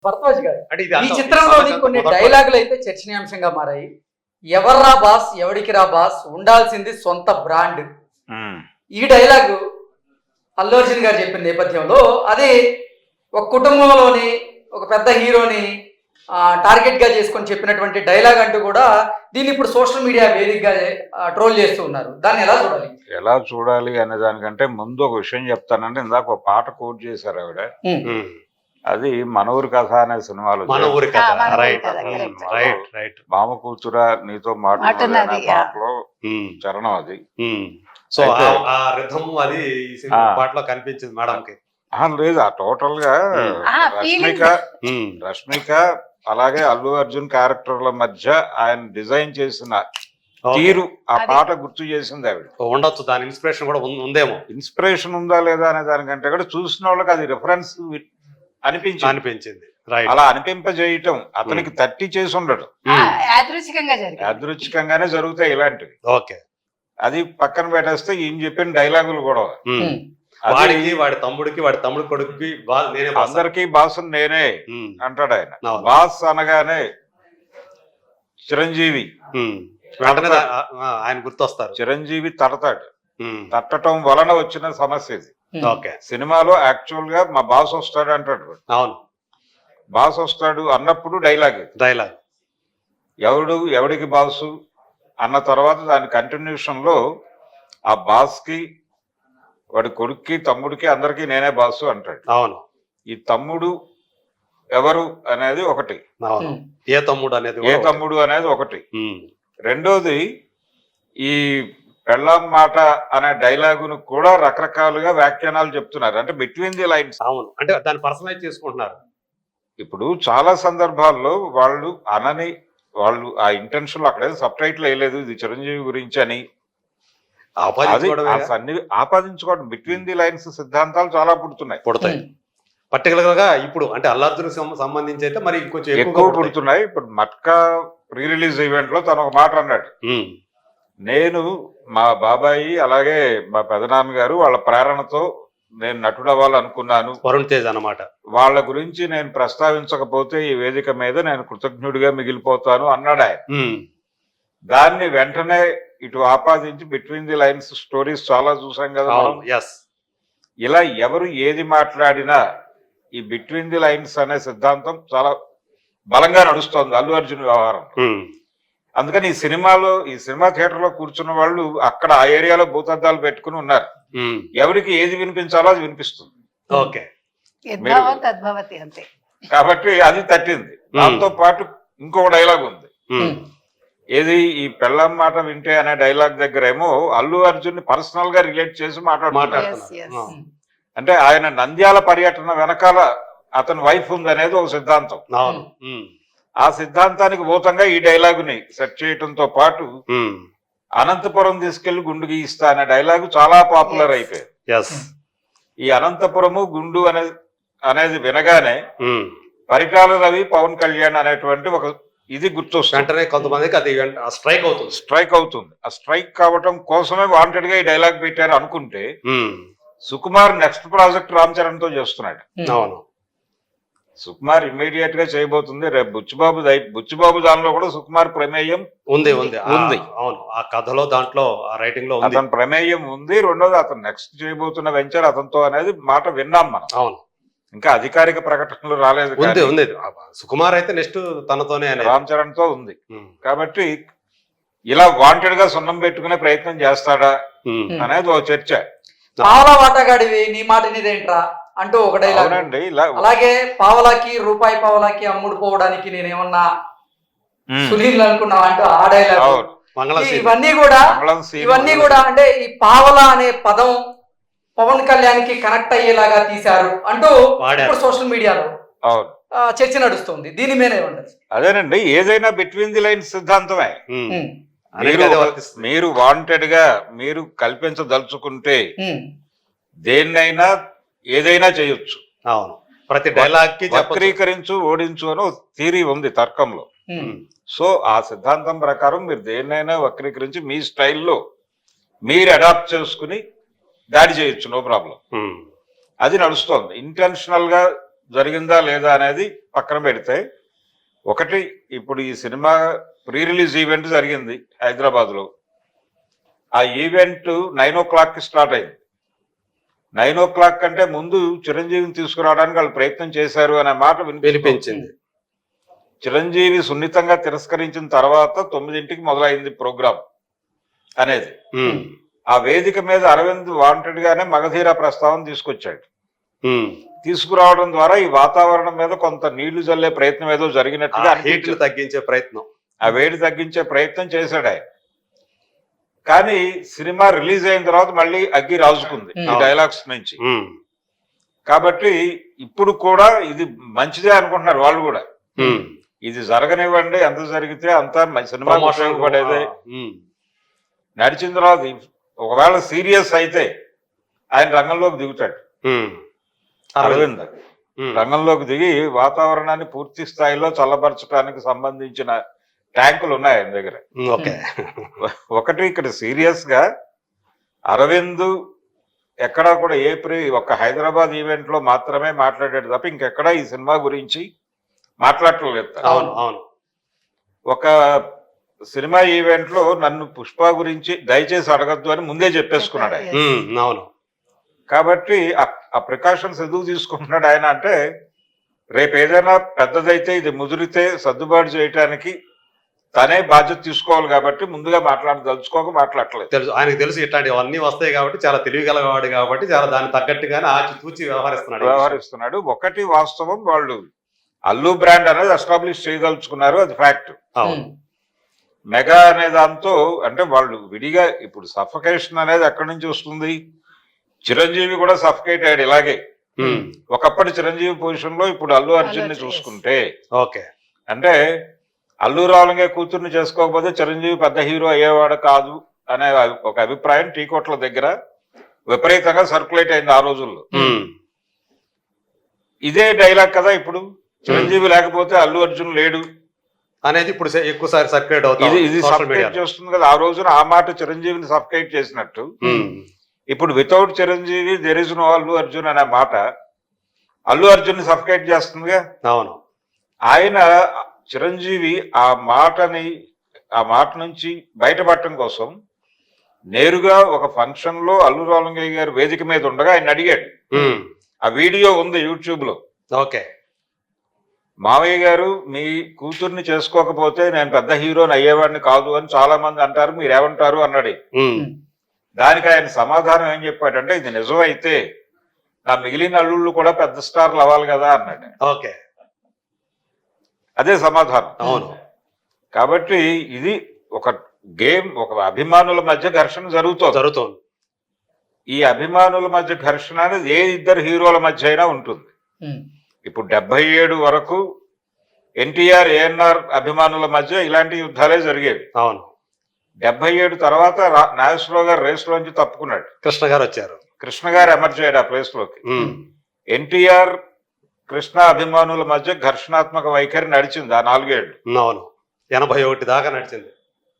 భరద్వాజ్ గారు, అంటే ఇది ఈ అంత చిత్రంలోని ఈ కొన్ని మొదటి డైలాగులు అయితే చర్చనీయాంశంగా మారాయి. ఎవర్రా బాస్, ఎవడికి రా బాస్, ఉండాల్సింది సొంత బ్రాండ్. ఈ డైలాగు అల్లు అర్జున్ గారు చెప్పిన నేపథ్యంలో అది ఒక కుటుంబంలోని ఒక పెద్ద హీరోని టార్గెట్ గా చేసుకొని చెప్పినటువంటి డైలాగ్ అంటూ కూడా దీన్ని ఇప్పుడు సోషల్ మీడియా వేదికగా ట్రోల్ చేస్తూ ఉన్నారు. దాన్ని ఎలా చూడాలి? ఎలా చూడాలి అనే దానికంటే ముందు ఒక విషయం చెప్తానంటే, ఇందాక ఒక పాట కోట్ చేశారు ఆవిడ. అది మన ఊరి కథ అనే సినిమాలో మన ఊరి కథ. మన ఊరి రైట్ కథ, correct. Right right. మామ కూతురా నీతో మాట్లాడుతున్నది అనే yeah. పాటలో చరణం అది. సో అయితే- ఆ రిథం అది ఈ సినిమా పాటలో కనిపించింది మేడం కి. లేదు, ఆ టోటల్ గా feeling. రష్మిక అలాగే అల్లు అర్జున్ క్యారెక్టర్ల మధ్య ఆయన డిజైన్ చేసిన తీరు ఆ అది- పాట గుర్తు చేసింది ఆవిడ. ఉండొచ్చు, దాని ఇన్స్పిరేషన్ కూడా ఉందేమో ఇన్స్పిరేషన్ ఉందా లేదా అనే దానికంటే కూడా చూసిన వాళ్ళకి అది రిఫరెన్స్ అనిపించింది. రైట్. అలా అనిపింపజేయటం అతనికి తట్టి చేసి ఉండడు. యాదృచ్ఛికంగా జరిగింది. యాదృచ్ఛికంగానే జరుగుతాయి ఇలాంటివి. ఓకే. అది పక్కన పెట్టేస్తే ఈయన చెప్పిన డైలాగులు కూడా అది వాడికి, వాడి తమ్ముడికి, వాడి తమ్ముడి కొడుకుకి నేనే boss. అందరికీ బాస్ నేనే ఉమ్, అంటాడు ఆయన. అవును. బాస్ అనగానే చిరంజీవి వెంటనే ఆయన గుర్తొస్తారు. చిరంజీవి తడతాడు. తట్టడం వలన వచ్చిన సమస్య ఇది. ఓకే. సినిమాలో యాక్చువల్ గా మా బాస్ వస్తాడు అంటాడు. అవును, బాస్ వస్తాడు అన్నప్పుడు డైలాగ్ డైలాగ్. ఎవడికి బాసు అన్న తర్వాత దాని కంటిన్యూషన్ లో ఆ బాస్ కి వాడి కొడుక్కి తమ్ముడికి అందరికి నేనే బాసు అంటాడు. అవును, ఈ తమ్ముడు ఎవరు అనేది ఒకటి, అవును. ఏ తమ్ముడు అనేది ఏ కూడా తమ్ముడు అనేది ఒకటి. ఉమ్, రెండోది ఈ పెళ్ళాం మాట అనే డైలాగును కూడా రకరకాలుగా వ్యాఖ్యానాలు చెప్తున్నారు. అంటే బిట్వీన్ ది లైన్స్. అవును, అంటే దాన్ని పర్సనలైజ్ చేసుకుంటున్నారు. ఇప్పుడు చాలా సందర్భాల్లో వాళ్ళు ఆ ఇంటెన్షన్ అక్కడే సబ్ టైటిల్ వేయలేదు ఇది చిరంజీవి గురించి అని. అది ఆపాదించుకోవడం బిట్వీన్ ది లైన్స్ సిద్ధాంతాలు చాలా పుడతాయి. పర్టికులర్ గా ఇప్పుడు అంటే అల్లార్జున్ సంబంధించి అయితే మరి కొంచెం ఎక్కువ పుడుతున్నాయి. ఇప్పుడు మట్కా ప్రీ రిలీజ్ ఈవెంట్ లో తను ఒక మాట అన్నాడు. నేను మా బాబాయి అలాగే మా పెదనాన్నగారు వాళ్ళ ప్రేరణతో నేను నటుడవ్వాలనుకున్నాను. వరుణ్ తేజ్ అన్నమాట. వాళ్ళ గురించి నేను ప్రస్తావించకపోతే ఈ వేదిక మీద నేను కృతజ్ఞుడిగా మిగిలిపోతాను అన్నాడు ఆయన. దాన్ని వెంటనే ఇటు ఆపాదించి బిట్వీన్ ది లైన్స్ స్టోరీస్ చాలా చూసాం కదా మనం. ఇలా ఎవరు ఏది మాట్లాడినా ఈ బిట్వీన్ ది లైన్స్ అనే సిద్ధాంతం చాలా బలంగా నడుస్తోంది అల్లు అర్జున్ వ్యవహారం. అందుకని ఈ సినిమా థియేటర్ లో కూర్చున్న వాళ్ళు అక్కడ ఆ ఏరియాలో భూతద్దాలు పెట్టుకుని ఉన్నారు. ఎవరికి ఏది వినిపించాలో అది వినిపిస్తుంది. ఓకే. తద్భవతి అంతే. కాబట్టి అది తట్టింది. దాంతో పాటు ఇంకొక డైలాగ్ ఉంది. ఏది ఈ పెళ్ళాం మాట వింటే అనే డైలాగ్ దగ్గర ఏమో అల్లు అర్జున్ పర్సనల్ గా రిలేట్ చేసి మాట్లాడుతున్నారు. అంటే ఆయన నంద్యాల పర్యటన వెనకాల అతని వైఫ్ ఉంది అనేది ఒక సిద్ధాంతం. ఆ సిద్ధాంతానికి భూతంగా ఈ డైలాగుని సెట్ చేయడంతో పాటు అనంతపురం తీసుకెళ్లి గుండు గీయిస్తా అనే డైలాగు చాలా పాపులర్ అయిపోయింది. ఈ అనంతపురము గుండు అనేది వినగానే పరిటాల రవి పవన్ కళ్యాణ్ అనేటువంటి ఒక ఇది గుర్తొస్తుంది. కొంతమందికి అది స్ట్రైక్ అవుతుంది. ఆ స్ట్రైక్ కావటం కోసమే వాంటెడ్ గా ఈ డైలాగ్ పెట్టారు అనుకుంటే సుకుమార్ నెక్స్ట్ ప్రాజెక్ట్ రామ్ చరణ్ తో చేస్తున్నాడు. అవును, సుకుమార్ ఇమ్మీడియట్ గా చేయబోతుంది. రేపు బుచ్చిబాబు దానిలో కూడా సుకుమార్ ప్రమేయం ఉంది. అవును, ఆ కథలో దాంట్లో ఆ రైటింగ్ లో అతని ప్రమేయం ఉంది. రెండోది అతను నెక్స్ట్ చేయబోతున్న వెంచర్ అతనితో అనేది మాట విన్నాం మనం. అవును, ఇంకా అధికారిక ప్రకటనలు రాలేదు. ఉంది. సుకుమార్ అయితే నెక్స్ట్ తనతోనే రామ్ చరణ్ తో ఉంది. కాబట్టి ఇలా వాంటెడ్ గా సున్నం పెట్టుకునే ప్రయత్నం చేస్తాడా అనేది ఒక చర్చ. పావలా వాటగాడివి నీ మాట నీదేంట్రా అంటూ ఒక డైలాగ్. అలాగే పావలాకి రూపాయి పావలాకి అమ్ముడు పోవడానికి నేనేమన్నా సునీల్ అనుకున్నా అంటూ ఆ డైలాగ్. ఇవన్నీ కూడా అంటే ఈ పావలా అనే పదం పవన్ కళ్యాణ్ కి కనెక్ట్ అయ్యేలాగా తీశారు అంటూ ఇప్పుడు సోషల్ మీడియాలో చర్చ నడుస్తుంది. దీని మీద ఏమంటారు? అదేనండి, ఏదైనా బిట్వీన్ ది లైన్స్ సిద్ధాంతమే. మీరు వాంటెడ్ గా మీరు కల్పించదలుచుకుంటే దేన్నైనా ఏదైనా చేయొచ్చు. అవును, ప్రతి డైలాగ్ కి వక్రీకరించు ఓడించు అని థియరీ ఉంది తర్కంలో. సో ఆ సిద్ధాంతం ప్రకారం మీరు దేన్నైనా వక్రీకరించి మీ స్టైల్లో మీరు అడాప్ట్ చేసుకుని దాడి చేయొచ్చు, నో ప్రాబ్లం. అది నడుస్తోంది. ఇంటెన్షనల్ గా జరిగిందా లేదా అనేది పక్కన పెడితే, ఒకటి ఇప్పుడు ఈ సినిమా ప్రీ రిలీజ్ ఈవెంట్ జరిగింది హైదరాబాద్లో. ఆ ఈవెంట్ 9 o'clock స్టార్ట్ అయింది. 9 o'clock కంటే ముందు చిరంజీవిని తీసుకురావడానికి వాళ్ళు ప్రయత్నం చేశారు అనే మాట వినిపించింది. చిరంజీవి సున్నితంగా తిరస్కరించిన తర్వాత 9ంటికి మొదలైంది ప్రోగ్రామ్ అనేది. ఆ వేదిక మీద అరవింద్ వాంటెడ్ గానే మగధీర ప్రస్తావన తీసుకొచ్చాడు. తీసుకురావడం ద్వారా ఈ వాతావరణం మీద కొంత నీళ్లు చల్లే ప్రయత్నం ఏదో జరిగినట్టుగా, హీట్లు తగ్గించే ప్రయత్నం, ఆ వేడి తగ్గించే ప్రయత్నం చేశాడు ఆయన. కానీ సినిమా రిలీజ్ అయిన తర్వాత మళ్ళీ అగ్గి రాజుకుంది ఈ డైలాగ్స్ నుంచి. కాబట్టి ఇప్పుడు కూడా ఇది మంచిదే అనుకుంటున్నారు వాళ్ళు కూడా. ఇది జరగనివ్వండి, ఎంత జరిగితే అంత సినిమా ఉపయోగపడేదే. నడిచిన తర్వాత ఒకవేళ సీరియస్ అయితే ఆయన రంగంలోకి దిగుతాడు. అరవింద్ రంగంలోకి దిగి వాతావరణాన్ని పూర్తి స్థాయిలో చల్లబరచడానికి సంబంధించిన ట్యాంకులు ఉన్నాయి ఆయన దగ్గర. ఒకటి ఇక్కడ సీరియస్ గా అరవింద్ ఎక్కడా కూడా ఒక హైదరాబాద్ ఈవెంట్ లో మాత్రమే మాట్లాడాడు తప్ప ఇంకెక్కడా ఈ సినిమా గురించి మాట్లాడలేదు. ఒక సినిమా ఈవెంట్ లో నన్ను పుష్ప గురించి దయచేసి అడగద్దు అని ముందే చెప్పేసుకున్నాడు ఆయన. కాబట్టి ఆ ప్రికాషన్స్ ఎందుకు తీసుకుంటున్నాడు ఆయన అంటే, రేపు ఏదైనా పెద్దదైతే ఇది ముదిరితే సర్దుబాటు చేయటానికి తనే బాధ్యత తీసుకోవాలి కాబట్టి ముందుగా మాట్లాడట్లేదు. తెలుసు, ఆయనకు తెలుసు ఇట్లాంటివన్నీ వస్తాయి కాబట్టి, చాలా తెలివిగలవాడు కాబట్టి చాలా దాన్ని తగ్గట్టుగానే ఆచితూచి వ్యవహరిస్తున్నాడు. ఒకటి వాస్తవం, వాళ్ళు అల్లు బ్రాండ్ అనేది ఎస్టాబ్లిష్ చేయదలుచుకున్నారు, అది ఫ్యాక్ట్. మెగా అనే దాంతో అంటే వాళ్ళు విడిగా ఇప్పుడు సఫకేషన్ అనేది ఎక్కడి నుంచి వస్తుంది? చిరంజీవి కూడా సఫకేట్ అయ్యాడు ఇలాగే. ఒకప్పటి చిరంజీవి పొజిషన్ లో ఇప్పుడు అల్లు అర్జున్ ని చూసుకుంటే, అంటే అల్లు రావులంగే కూతుర్ని చేసుకోకపోతే చిరంజీవి పెద్ద హీరో అయ్యేవాడు కాదు అనే ఒక అభిప్రాయం టీకోట్ల దగ్గర విపరీతంగా సర్క్యులేట్ అయింది ఆ రోజుల్లో. ఇదే డైలాగ్ కదా ఇప్పుడు, చిరంజీవి లేకపోతే అల్లు అర్జున్ లేడు అనేది ఇప్పుడు ఎక్కువసారి సర్క్యులేట్ అవుతుంది. ఇది సఫకేట్ చేస్తుంది కదా. ఆ రోజున ఆ మాట చిరంజీవిని సఫకేట్ చేసినట్టు ఇప్పుడు without Chiranjeevi there is no Allu Arjun అనే మాట అల్లు అర్జున్ ని సఫకేట్ చేస్తుందిగా. అవును, ఆయన చిరంజీవి ఆ మాట నుంచి బయటపడటం కోసం నేరుగా ఒక ఫంక్షన్ లో అల్లు రావులంగయ్య గారు వేదిక మీద ఉండగా ఆయన అడిగాడు. ఆ వీడియో ఉంది యూట్యూబ్ లో. మావయ్య గారు, మీ కూతుర్ని చేసుకోకపోతే నేను పెద్ద హీరోని అయ్యేవాడిని కాదు అని చాలా మంది అంటారు, మీరేమంటారు అన్నాడు. దానికి ఆయన సమాధానం ఏం చెప్పాడంటే, ఇది నిజమైతే నా మిగిలిన అల్లుళ్ళు కూడా పెద్ద స్టార్లు అవ్వాలి కదా అన్నాడు. అదే సమాధానం. అవును, కాబట్టి ఇది ఒక గేమ్, ఒక అభిమానుల మధ్య ఘర్షణ జరుగుతోంది. ఈ అభిమానుల మధ్య ఘర్షణ అనేది ఏ ఇద్దరు హీరోల మధ్య అయినా ఉంటుంది. ఇప్పుడు 77 వరకు ఎన్టీఆర్ ఏఎన్ఆర్ అభిమానుల మధ్య ఇలాంటి యుద్ధాలే జరిగేవి. అవును, 77 తర్వాత నాగేశ్వరరావు గారు రేస్ లోంచి తప్పుకున్నాడు, కృష్ణ గారు వచ్చారు, కృష్ణ గారు ఎమర్జ్ అయ్యాడు ఆ ప్లేస్ లోకి. ఎన్టీఆర్ కృష్ణ అభిమానుల మధ్య ఘర్షణాత్మక వైఖరి నడిచింది ఆ 4 ఏళ్ళు. అవును, 81 దాకా నడిచింది.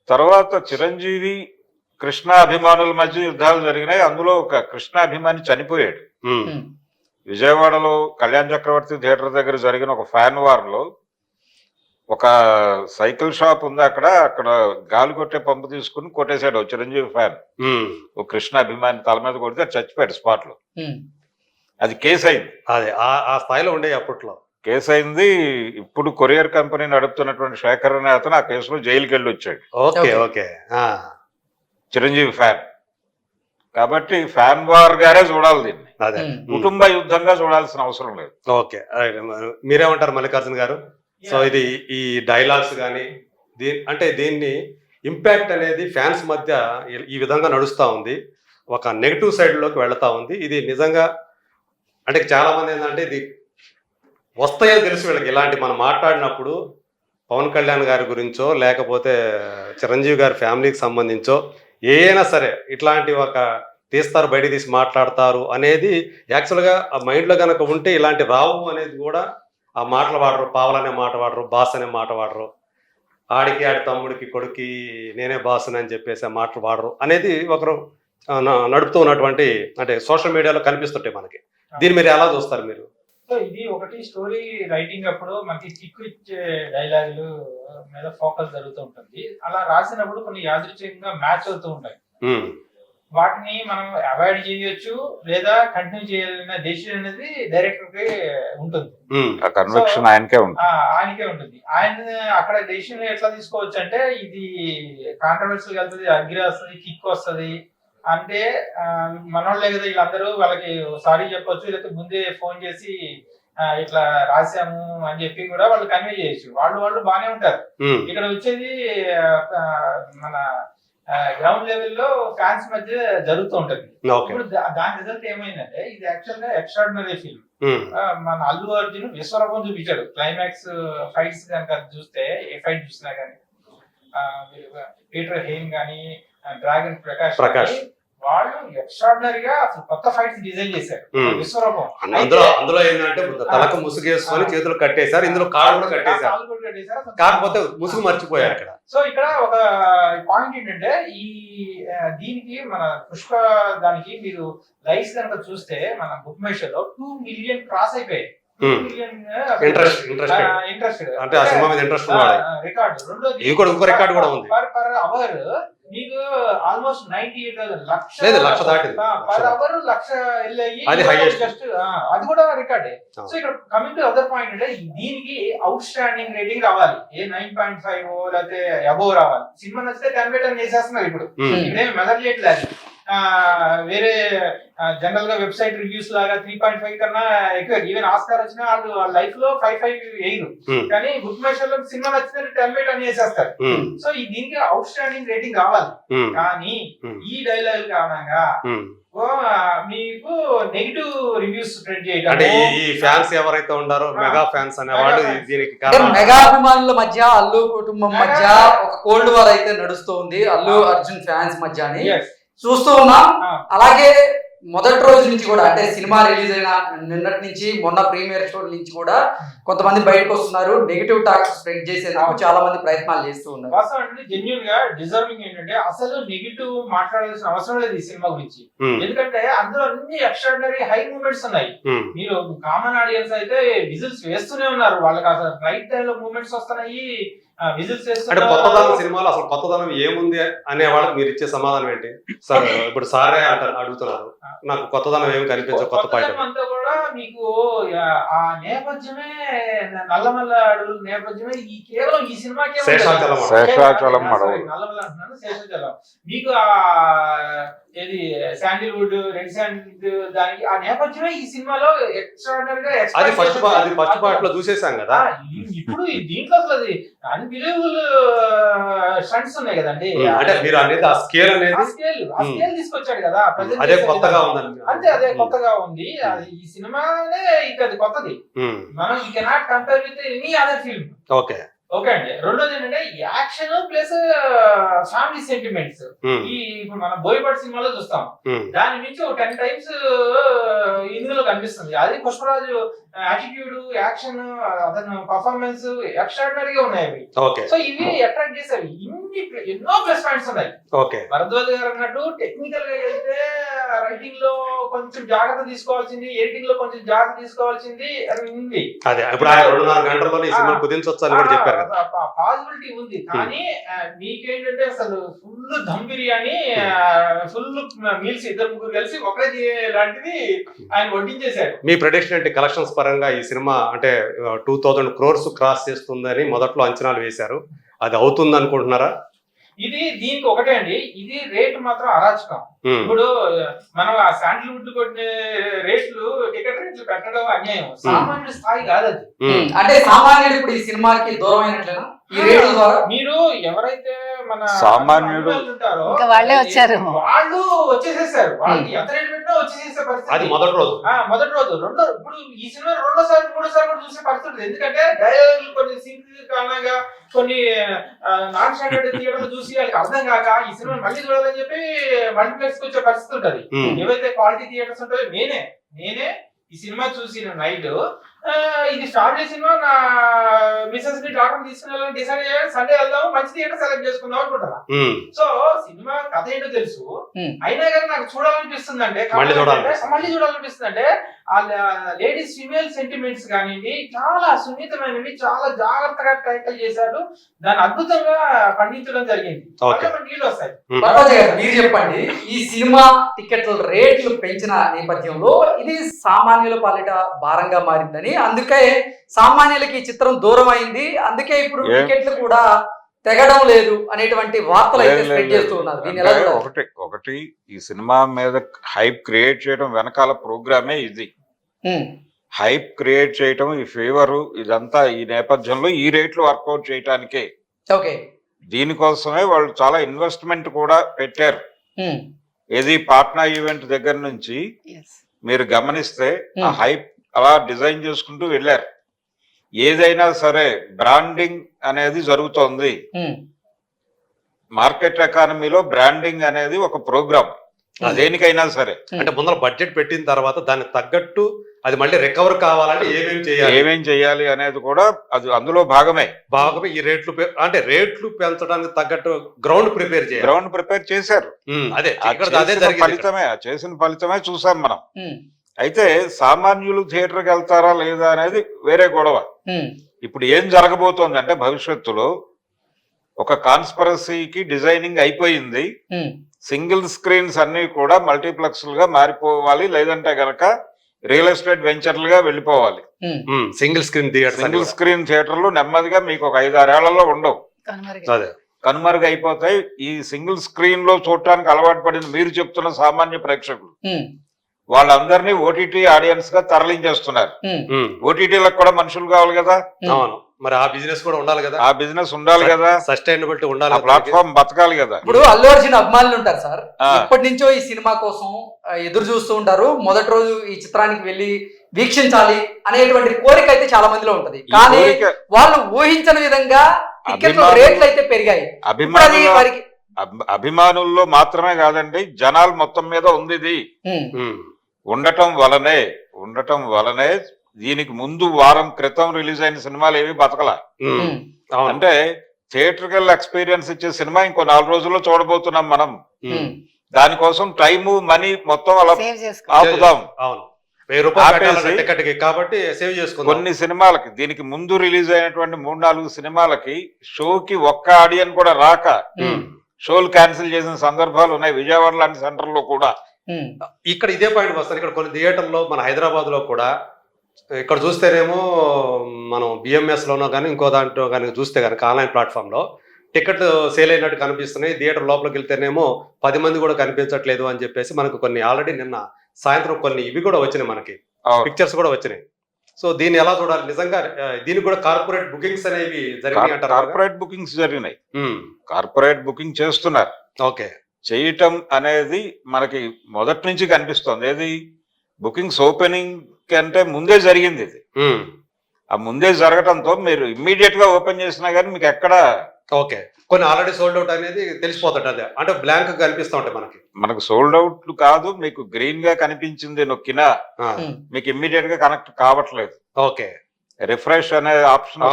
తర్వాత చిరంజీవి కృష్ణ అభిమానుల మధ్య యుద్ధాలు జరిగినాయి. అందులో ఒక కృష్ణ అభిమాని చనిపోయాడు. విజయవాడలో కళ్యాణ్ చక్రవర్తి థియేటర్ దగ్గర జరిగిన ఒక ఫ్యాన్ వార్ లో ఒక సైకిల్ షాప్ ఉంది, అక్కడ గాలి కొట్టే పంపు తీసుకుని కొట్టేశాడు చిరంజీవి ఫ్యాన్. ఒక కృష్ణ అభిమాని తల మీద కొడితే చచ్చిపోయాడు స్పాట్ లో. అది కేసు అయింది. అదే ఆ స్థాయిలో ఉండే అప్పట్లో కేసు అయింది. ఇప్పుడు కొరియర్ కంపెనీ నడుపుతున్నటువంటి శేఖర్ అనే అతను ఆ కేసులో జైలుకి వెళ్ళి వచ్చాడు. చిరంజీవి ఫ్యాన్. కాబట్టి ఫ్యాన్ వార్ గారే చూడాలి దీన్ని, అదే కుటుంబ యుద్ధంగా చూడాల్సిన అవసరం లేదు. ఓకే, మీరేమంటారు మల్లికార్జున గారు? సో ఇది ఈ డైలాగ్స్ కానీ అంటే దీన్ని ఇంపాక్ట్ అనేది ఫ్యాన్స్ మధ్య ఈ విధంగా నడుస్తూ ఉంది, ఒక నెగిటివ్ సైడ్లోకి వెళుతూ ఉంది. ఇది నిజంగా అంటే చాలా మంది ఏంటంటే ఇది వస్తాయో తెలుసు వీళ్ళకి, ఇలాంటి మనం మాట్లాడినప్పుడు పవన్ కళ్యాణ్ గారి గురించో లేకపోతే చిరంజీవి గారి ఫ్యామిలీకి సంబంధించో ఏదైనా సరే ఇట్లాంటి ఒక తీస్తారు, బయట తీసి మాట్లాడతారు అనేది యాక్చువల్గా ఆ మైండ్లో కనుక ఉంటే ఇలాంటి రావు అనేది కూడా ఆ మాటలు వాడరు. పావలనే మాట వాడరు, బాస్ అనే మాట వాడరు, ఆడికి ఆడి తమ్ముడికి కొడుకి నేనే బాసుని అని చెప్పేసి ఆ మాటలు వాడరు అనేది ఒకరు నడుపుతూ ఉన్నటువంటి అంటే సోషల్ మీడియాలో కనిపిస్తుంటాయి మనకి. దీన్ని మీరు ఎలా చూస్తారు మీరు? సో ఇది ఒకటి స్టోరీ రైటింగ్ అప్పుడు మనకి కిక్ ఇచ్చే డైలాగులు మీద ఫోకస్ జరుగుతూ ఉంటుంది. అలా రాసినప్పుడు కొన్ని యాదృచ్ఛికంగా మ్యాచ్ అవుతూ ఉంటాయి. వాటిని మనం అవాయిడ్ చేయొచ్చు లేదా కంటిన్యూ చేయాలన్న డెసిషన్ అనేది డైరెక్టర్ కి ఉంటుంది. కన్విక్షన్ ఆయనకే ఉంటుంది. ఆయనకే ఉంటుంది. ఆయన అక్కడ డెసిషన్ ఎట్లా తీసుకోవచ్చు అంటే ఇది కాంట్రవర్సీ వెళ్తుంది, అగ్రి వస్తుంది, కిక్ వస్తుంది అంటే మనోళ్ళే కదా వీళ్ళందరూ, వాళ్ళకి సారీ చెప్పొచ్చు, లేకపోతే ముందే ఫోన్ చేసి ఇట్లా రాసాము అని చెప్పి కూడా వాళ్ళు కన్వే చేయొచ్చు. వాళ్ళు బానే ఉంటారు. ఇక్కడ వచ్చేది మన గ్రౌండ్ లెవెల్లో ఫ్యాన్స్ మధ్య జరుగుతూ ఉంటది. ఇప్పుడు దాని రిజల్ట్ ఏమైందంటే ఇది యాక్చువల్ గా ఎక్స్ట్రాడినరీ ఫిల్మ్. మన అల్లు అర్జున్ విశ్వరూపం చూపించాడు. క్లైమాక్స్ ఫైట్స్ కనుక చూస్తే ఏ ఫైట్ చూసినా గానీ, పీటర్ హెయిన్ గానీ, డ్రాగన్ ప్రకాష్ వాళ్ళు ఎక్స్ట్రాడినరీగా అసలు కొత్త ఫైట్స్ డిజైన్ చేశారు. విశ్వరూపం అందులో ఏంటంటే తలకు ముసుగేసుకొని చేతులు కట్టేశారు, ఇందులో కాళ్ళు కూడా కట్టేశారు, కాకపోతే ముసుగు మర్చిపోయారు అక్కడ. సో ఇక్కడ ఒక పాయింట్ ఏంటంటే దీనికి మన పుష్ప దానికి మీరు లైక్స్ కనుక చూస్తే మన బుక్ మై షోలో 2 మిలియన్ క్రాస్ అయిపోయాయి. ఇంట్రెస్ట్ అంటే ఆ సినిమా మీద ఇంట్రెస్ట్ రికార్డు. రెండోది ఇంకో రికార్డు కూడా ఉంది. పర్ అవర్ మీకు ఆల్మోస్ట్ 98,000 లక్ష దాటింది. పర్ అవర్ లక్ష వెళ్ళాయి. జస్ట్ అది కూడా రికార్డే. సో ఇక్కడ కమింగ్ టు అదర్ పాయింట్ అంటే దీనికి అవుట్ స్టాండింగ్ రేటింగ్ రావాలి. ఏ 9.5 లేకపోతే అబోవ్ రావాలి. సినిమా నచ్చితే 10/10 వేసేస్తున్నారు. ఇప్పుడు ఇక్కడేమి మెజర్ చేయట్లేదు. వేరే జనరల్ గా వెబ్సైట్ రివ్యూస్ లాగా 3.5 కన్నా ఎక్కువ. ఈవెన్ ఆస్కార్ వచ్చినా వాళ్ళు వాళ్ళ లైఫ్ లో 5 వేయరు. కానీ బుక్ మై షోలో సినిమా నచ్చినట్టు 10/10 వేసేస్తారు. సో దీనికి అవుట్ స్టాండింగ్ రేటింగ్ కావాలి. కానీ ఈ డైలాగ్ కారణంగా మీకు నెగిటివ్ రివ్యూస్ స్ప్రెడ్ చేయడం. అంటే ఈ ఫ్యాన్స్ ఎవరైతే ఉన్నారో మెగా ఫ్యాన్స్ అనేవాళ్ళు దీనికి మెగా అభిమానుల మధ్య, అల్లు కుటుంబం మధ్య ఒక కోల్డ్ వార్ అయితే నడుస్తూ ఉంది అల్లు అర్జున్ ఫ్యాన్స్ మధ్య అని చూస్తూ ఉన్నాం. అలాగే మొదటి రోజు నుంచి కూడా, అంటే సినిమా రిలీజ్ అయిన నిన్నటి నుంచి మొన్న ప్రీమియర్ షో నుంచి కూడా కొంతమంది బయటకు వస్తున్నారు. నెగిటివ్ టాక్స్ స్ప్రెడ్ చేసేందుకు చాలా మంది ప్రయత్నాలు చేస్తూ ఉన్నారు. వాస్తవానికి జెన్యూన్ గా డిజర్వింగ్ ఏంటంటే అసలు నెగిటివ్ మాట్లాడాల్సిన అవసరం లేదు ఈ సినిమా గురించి. ఎందుకంటే అందులో అన్ని ఎక్స్ట్రాడినరీ హై మూమెంట్స్ ఉన్నాయి. మీరు కామన్ ఆడియన్స్ అయితే విజిల్స్ వేస్తూనే ఉన్నారు. వాళ్ళకి అసలు రైట్ టైం లో మూమెంట్స్ వస్తున్నాయి, విజిల్స్ అంటే కొత్తదనం సినిమాలో అసలు కొత్తదనం ఏముంది అనే వాళ్ళకి మీరు ఇచ్చే సమాధానం ఏంటి? సార్ ఇప్పుడు సారే అడుగుతున్నారు, నాకు కొత్తదనం ఏమి కనిపించదు, కొత్త పాయింట్ అంతా కూడా మీకు ఆ నేపథ్యమే నల్లమల్ల అడవుల నేపథ్యమే కేవలం ఈ సినిమాకే. శేషాచలం నల్లమల్ల అంటున్నాను, శేషాచలం. మీకు ఆ ఏది శాండిల్వుడ్, రెడ్ శాండిల్, దానికి ఆ నేపథ్యమే ఈ సినిమాలో ఎక్స్ట్రాడినరీగా. అది ఫస్ట్ పార్ట్ లో చూసేసాం కదా. ఇప్పుడు దీంట్లో అసలు అది అన్బిలీవబుల్ స్టంట్స్ ఉన్నాయి కదండి. అంటే మీరు అనేది ఆ స్కేల్ అనేది స్కేల్ తీసుకొచ్చాడు కదా. అదే కొత్తగా ఉందండి. అదే కొత్తగా ఉంది. ఈ సినిమానే ఇక అది కొత్తది. మనం you cannot compare with any other film. Okay అండి. రెండోది ఏంటంటే యాక్షన్ ప్లస్ ఫ్యామిలీ సెంటిమెంట్స్. ఇప్పుడు మనం బోయపాటి సినిమాలో చూస్తాం, దాని నుంచి 10 టైమ్స్ ఇందులో కనిపిస్తుంది. అది పుష్పరాజు యాటిట్యూడ్, యాక్షన్, అతను పర్ఫార్మెన్స్ ఎక్స్ట్రాడినరీగా ఉన్నాయి. సో ఇవి అట్రాక్ట్ చేసేవి. ఎన్నో ప్లస్ పాయింట్స్ ఉన్నాయి. భరద్వాజ్ గారు అన్నట్టు టెక్నికల్ గా అయితే రైటింగ్ లో కొంచెం జాగ్రత్త తీసుకోవాల్సింది, ఎడిటింగ్ లో కొంచెం జాగ్రత్త తీసుకోవాల్సింది అది ఉంది. పాసిబిలిటీ ఉంది. కానీ మీకేంటంటే అసలు full dum biryani, full meals 2-3 కలిసి ఒకటే లాంటిది ఆయన వడ్డించేశారు. మీ ప్రెడిక్షన్ ఏంటి కలెక్షన్స్ పరంగా? ఈ సినిమా అంటే 2000 crores క్రాస్ చేస్తుందని మొదట్లో అంచనాలు వేశారు, అది అవుతుంది అనుకుంటున్నారా? ఇది దీనికి ఒకటే అండి, ఇది రేట్ మాత్రం అరాచకం. ఇప్పుడు మనం ఆ శాండిల్వుడ్ కొట్టిన రేట్లు, టికెట్ రేట్లు పెట్టడం అన్యాయం. సామాన్యుడి స్థాయి కాదు అది. అంటే సామాన్యుడు ఇప్పుడు ఈ సినిమాకి దూరం అయినట్లేనా ఈ రేట్ల ద్వారా? మీరు ఎవరైతే మన సామాన్యుడు ఉంటారో వాళ్ళే వచ్చారు, వాళ్ళు వచ్చేసేసారు. వాళ్ళకి ఎంత రేట్ పెట్టినా వచ్చేసేసే పరిస్థితి. అది మొదటి రోజు. ఇప్పుడు ఈ సినిమా 2వ సారి 3వ సారి కూడా చూసే పరిస్థితి. ఎందుకంటే డైలాగులు కొన్ని సీన్స్ కారణంగా, కొన్ని నాన్ స్టాండర్డ్ థియేటర్లు చూసి వాళ్ళకి అర్థం కాక ఈ సినిమా మళ్ళీ చూడాలని చెప్పి మల్టీప్లెక్స్ కి వచ్చే పరిస్థితి ఉంటది. ఏవైతే క్వాలిటీ థియేటర్స్ ఉంటాయో నేనే ఈ సినిమా చూసిన నైట్ ఇది ఫ్యామిలీ సినిమా, నా మిసెస్ ని డాక్టర్ తీసుకుని వెళ్ళాలని డిసైడ్ అయ్యాను. సండే వెళ్దాము, మంచి థియేటర్ సెలెక్ట్ చేసుకుందాం అనుకుంటున్నా. సో సినిమా కథ ఏంటో తెలుసు, అయినా కానీ నాకు చూడాలనిపిస్తుంది. అంటే మళ్ళీ చూడాలనిపిస్తుంది. అంటే లేడీస్ ఫిమేల్ సెంటిమెంట్స్ కానివ్వండి చాలా సున్నితమైనవి, చాలా జాగ్రత్తగా టైటిల్ చేశారు. దాన్ని అద్భుతంగా పండించడం జరిగింది. నీళ్ళు వస్తాయి. మీరు చెప్పండి, ఈ సినిమా టికెట్ల రేట్లు పెంచిన నేపథ్యంలో ఇది సామాన్యుల పాలిట భారంగా మారిందని, అందుకే సామాన్యులకి ఈ చిత్రం దూరం అయింది, అందుకే ఇప్పుడు టికెట్లు కూడా తెగడం లేదు అనేటువంటి వార్తలు అయితే స్ప్రెడ్ చేస్తూ ఉన్నారు. దీని ఎలా ఒకటి ఈ సినిమా మీద హైప్ క్రియేట్ చేయడం వెనకాల ప్రోగ్రామే ఇది. హైప్ క్రియేట్ చేయటం, ఈ ఫీవర్, ఇదంతా ఈ నేపథ్యంలో ఈ రేట్లు వర్కౌట్ చేయటానికే. ఓకే, దీనికోసమే వాళ్ళు చాలా ఇన్వెస్ట్మెంట్ కూడా పెట్టారు. ఏది పాట్నా ఈవెంట్ దగ్గర నుంచి మీరు గమనిస్తే ఆ హైప్ అలా డిజైన్ చేసుకుంటూ వెళ్ళారు. ఏదైనా సరే బ్రాండింగ్ అనేది జరుగుతోంది. మార్కెట్ ఎకానమీలో బ్రాండింగ్ అనేది ఒక ప్రోగ్రామ్, దేనికైనా సరే. అంటే ముందర బడ్జెట్ పెట్టిన తర్వాత దానికి తగ్గట్టు అది మళ్ళీ రికవర్ కావాలంటే ఏమేం చేయాలి అనేది కూడా అది అందులో భాగమే. ఈ రేట్లు పెంచడానికి తగ్గట్టు గ్రౌండ్ ప్రిపేర్ చేశారు. అదే ఫలితమే, చేసిన ఫలితమే చూసాం మనం. అయితే సామాన్యులు థియేటర్కి వెళ్తారా లేదా అనేది వేరే గొడవ. ఇప్పుడు ఏం జరగబోతోంది అంటే భవిష్యత్తులో ఒక కాన్స్పరసీకి డిజైనింగ్ అయిపోయింది. సింగిల్ స్క్రీన్స్ అన్ని కూడా మల్టీప్లెక్స్లుగా మారిపోవాలి, లేదంటే గనక రియల్ ఎస్టేట్ వెంచర్లుగా వెళ్ళిపోవాలి. సింగిల్ స్క్రీన్ థియేటర్లు నెమ్మదిగా మీకు ఒక 5-6 ఏళ్లలో ఉండవు, కనుమరుగు అయిపోతాయి. ఈ సింగిల్ స్క్రీన్ లో చూడటానికి అలవాటు పడిన మీరు చెప్తున్న సామాన్య ప్రేక్షకులు వాళ్ళందరినీ ఓటీటీ ఆడియన్స్ గా తరలించేస్తున్నారు. ఓటీటీలకు కూడా మనుషులు కావాలి కదా, మరి ఆ బిజినెస్ కూడా ఉండాలి కదా, ఆ బిజినెస్ ఉండాలి కదా, సస్టైనబిలిటీ ఉండాలి, ప్లాట్ఫామ్ బతకాలి కదా. ఇప్పుడు అల్లు అర్జున్ అభిమానులు ఉంటారు సార్, ఇప్పటి నుంచో ఈ సినిమా కోసం ఎదురు చూస్తూ ఉంటారు. మొదటి రోజు ఈ చిత్రానికి వెళ్ళి వీక్షించాలి అనేటువంటి కోరిక అయితే చాలా మందిలో ఉంటది, కానీ వాళ్ళు ఊహించని విధంగా టికెట్ల రేట్లు అయితే పెరిగాయి. అభిమానుల్లో మాత్రమే కాదండి, జనాలు మొత్తం మీద ఉంది. ఇది ఉండటం వలనే దీనికి ముందు వారం క్రితం రిలీజ్ అయిన సినిమాలు ఏవి బతకలా. అంటే థియేటర్కల్ ఎక్స్పీరియన్స్ ఇచ్చే సినిమా ఇంకో 4 రోజుల్లో చూడబోతున్నాం మనం. దానికోసం టైము, మనీ మొత్తం అలా ఆపుదాం. కొన్ని సినిమాలకి, దీనికి ముందు రిలీజ్ అయినటువంటి 3-4 సినిమాలకి షోకి ఒక్క ఆడియన్ కూడా రాక షోలు క్యాన్సిల్ చేసిన సందర్భాలు ఉన్నాయి, విజయవాడ లాంటి సెంటర్ లో కూడా. ఇక్కడ ఇదే పాయింట్ వస్తాను. ఇక్కడ కొన్ని థియేటర్లో మన హైదరాబాద్ లో కూడా, ఇక్కడ చూస్తేనేమో మనం బిఎంఎస్ లోనో కానీ ఇంకో దాంట్లో కానీ చూస్తే కనుక ఆన్లైన్ ప్లాట్ఫామ్ లో టికెట్ సేల్ అయినట్టు కనిపిస్తున్నాయి. థియేటర్ లోపలికి వెళ్తేనేమో 10 మంది కూడా కనిపించట్లేదు అని చెప్పేసి మనకు కొన్ని ఆల్రెడీ నిన్న సాయంత్రం కొన్ని ఇవి కూడా వచ్చినాయి, మనకి పిక్చర్స్ కూడా వచ్చినాయి. సో దీన్ని ఎలా చూడాలి? నిజంగా దీనికి కూడా కార్పొరేట్ బుకింగ్స్ అనేవి జరిగినాయి అంటారు. కార్పొరేట్ బుకింగ్స్ జరిగినాయి, కార్పొరేట్ బుకింగ్ చేస్తున్నారు. ఓకే, చేయటం అనేది మనకి మొదటి నుంచి కనిపిస్తుంది. ఏది బుకింగ్స్ ఓపెనింగ్ కంటే ముందే జరిగింది ఇది. ఆ ముందే జరగటంతో మీరు ఇమ్మీడియట్ గా ఓపెన్ చేసినా కానీ మీకు ఎక్కడ ఓకే కొన్ని ఆల్రెడీ సోల్డ్ అవుట్ అనేది తెలిసిపోతాడు. అదే అంటే బ్లాంక్ కనిపిస్తూ ఉంటాయి మనకు సోల్డ్ అవుట్ కాదు, మీకు గ్రీన్ గా కనిపించింది నొక్కినా మీకు ఇమ్మీడియట్ గా కనెక్ట్ కావట్లేదు. ఓకే, రిఫ్రెష్ అనే ఆప్షన్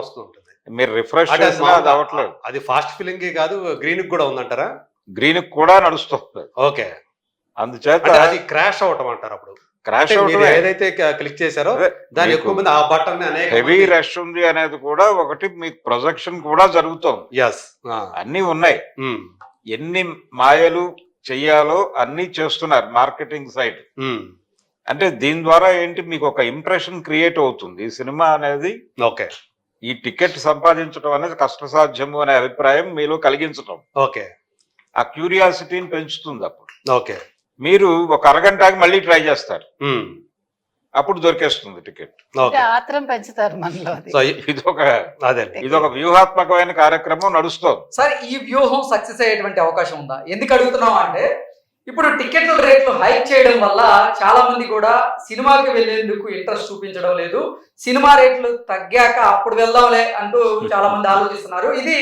వస్తుంది. మీరు రిఫ్రెష్ చేసినా అది అవ్వట్లేదు. అది ఫాస్ట్ ఫిల్లింగ్ కాదు, గ్రీన్ కూడా ఉందంటారా? గ్రీన్ కూడా నడుస్తుంది. ఓకే, అందుచేత అది క్రాష్ అవటం అంటారు. అప్పుడు క్రాష్ ఏదైతే క్లిక్ చేశారో దాని ఎక్కువ మంది ఆ బటన్ హెవీ రష్ ఉంది అనేది కూడా ఒకటి, మీకు ప్రొజెక్షన్ కూడా జరుగుతోంది. అన్ని ఉన్నాయి, ఎన్ని మాయలు చెయ్యాలో అన్ని చేస్తున్నారు మార్కెటింగ్ సైడ్. అంటే దీని ద్వారా ఏంటి, మీకు ఒక ఇంప్రెషన్ క్రియేట్ అవుతుంది. ఈ సినిమా అనేది ఓకే, ఈ టికెట్ సంపాదించడం అనేది కష్టసాధ్యము అనే అభిప్రాయం మీలో కలిగించడం, ఓకే, ఆ క్యూరియాసిటీని పెంచుతుంది. అప్పుడు ఓకే మీరు ఒక అరగంటకి మళ్ళీ ట్రై చేస్తారు, అప్పుడు దొరికేస్తుంది టికెట్. ఆత్రం పెంచుతారు మనలో. ఇదొక వ్యూహాత్మకమైన కార్యక్రమం నడుస్తుంది సార్. ఈ వ్యూహం సక్సెస్ అయ్యేటువంటి అవకాశం ఉందా? ఎందుకు అడుగుతున్నాం అంటే, ఇప్పుడు టికెట్ల రేట్లు హైక్ చేయడం వల్ల చాలా మంది కూడా సినిమాకి వెళ్లేందుకు ఇంట్రెస్ట్ చూపించడం లేదు. సినిమా రేట్లు తగ్గాక అప్పుడు వెళ్దాంలే అంటూ చాలా మంది ఆలోచిస్తున్నారు. ఇది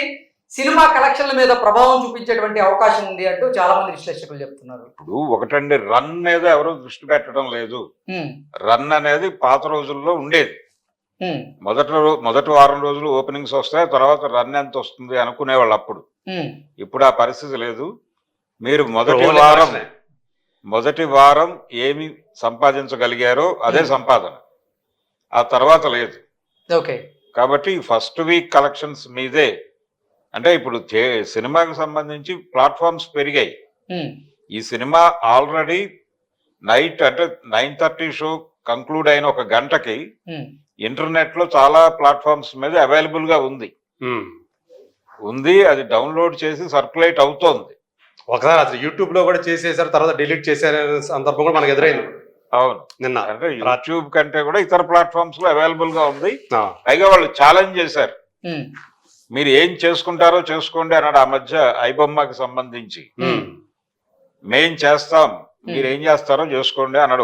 సినిమా కలెక్షన్ల మీద ప్రభావం చూపించేటువంటి అవకాశం ఉంది అంటూ చాలా మంది విశ్లేషకులు చెప్తున్నారు. ఇప్పుడు ఒకటండి, రన్ మీద ఎవరు దృష్టి పెట్టడం లేదు. రన్ అనేది పాత రోజుల్లో ఉండేది. మొదటి వారం రోజులు ఓపెనింగ్స్ వస్తాయి, తర్వాత రన్ ఎంత వస్తుంది అనుకునేవాళ్ళు అప్పుడు. ఇప్పుడు ఆ పరిస్థితి లేదు. మీరు మొదటి వారం మొదటి వారం ఏమి సంపాదించగలిగారో అదే సంపాదన, ఆ తర్వాత లేదు. ఓకే. కాబట్టి ఫస్ట్ వీక్ కలెక్షన్స్ మీదే. అంటే ఇప్పుడు సినిమాకి సంబంధించి ప్లాట్ఫామ్స్ పెరిగాయి. ఈ సినిమా ఆల్రెడీ నైట్ అంటే 9:30 షో కంక్లూడ్ అయిన ఒక గంటకి ఇంటర్నెట్ లో చాలా ప్లాట్ఫామ్స్ మీద అవైలబుల్ గా ఉంది. అది డౌన్లోడ్ చేసి సర్క్యులేట్ అవుతోంది. ఒకసారి అసలు యూట్యూబ్ లో కూడా చేసేసారు, తర్వాత డిలీట్ చేశారు సందర్భం కూడా మనకు ఎదురైంది. అవును, నిన్న అంటే యూట్యూబ్ కంటే కూడా ఇతర ప్లాట్ఫామ్స్ లో అవైలబుల్ గా ఉంది. పైగా వాళ్ళు ఛాలెంజ్ చేశారు, మీరు ఏం చేసుకుంటారో చేసుకోండి అన్నాడు. ఆ మధ్య ఐబొమ్మకి సంబంధించి మేం చేస్తాం, మీరు ఏం చేస్తారో చేసుకోండి అన్నాడు.